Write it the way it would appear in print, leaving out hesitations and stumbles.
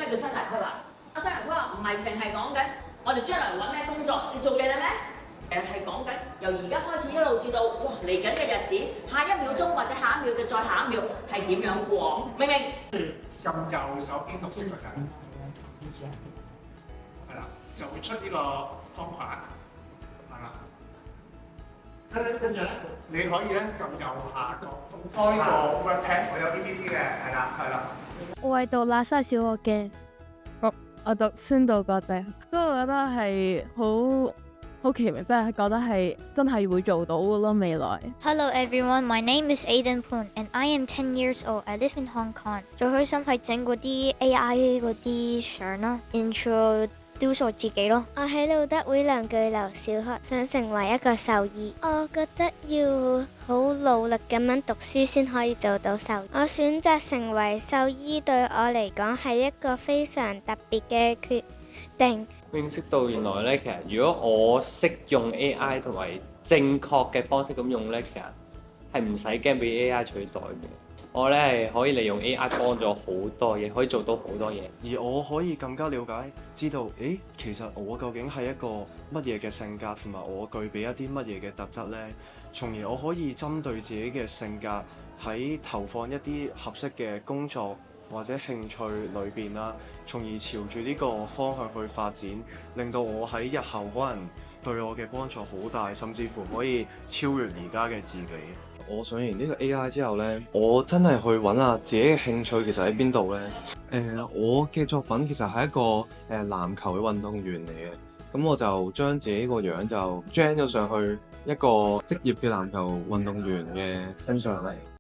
咩叫生涯規劃？生涯規劃唔係淨係講緊我哋將來揾咩工作，你做嘢啦咩？係講緊由而家開始一路至到哇嚟緊嘅日子，下一秒鐘或者下一秒嘅再下一秒係點樣過？明唔明？撳右手邊綠色嗰陣，係啦，就會出呢個方塊，係啦。跟住咧，你可以咧撳右下角開個 WordPad，我有 PPT 嘅，係啦。我係讀喇沙小學嘅，我讀宣道國際，所以我覺得係好奇妙，真係覺得係真係會做到嘅咯未來。Hello everyone, my name is Aiden Poon and I am 10 years old. I live in Hong Kong. 最開心係整嗰啲 AI 嗰啲相啦 ，introduce 我自己咯。我喺路德會梁巨樓小學，想成為一個獸醫。我覺得要好努力咁樣讀書先可以做到獸醫。我選擇成為獸醫對我嚟講係一個非常特別嘅決定。認識到原來咧，其實如果我識用 AI 同埋正確嘅方式咁用咧，其實係唔使驚俾 AI 取代嘅。我咧係可以利用 AI 幫咗好多嘢，可以做到好多嘢。而我可以更加了解，知道其實我究竟係一個乜嘢嘅性格，同埋我具備一啲乜嘢嘅特質呢？從而我可以針對自己嘅性格，喺投放一啲合適嘅工作或者興趣裏邊啦，從而朝住呢個方向去發展，令到我喺日後可能對我嘅幫助好大，甚至乎可以超越而家嘅自己。我上完呢個 AI 之後呢，我真係去揾下自己嘅興趣其實喺邊度呢？我嘅作品其實係一個籃球嘅運動員嚟嘅，咁我就將自己個樣就 gen 咗上去一個職業嘅籃球運動員嘅身上嚟。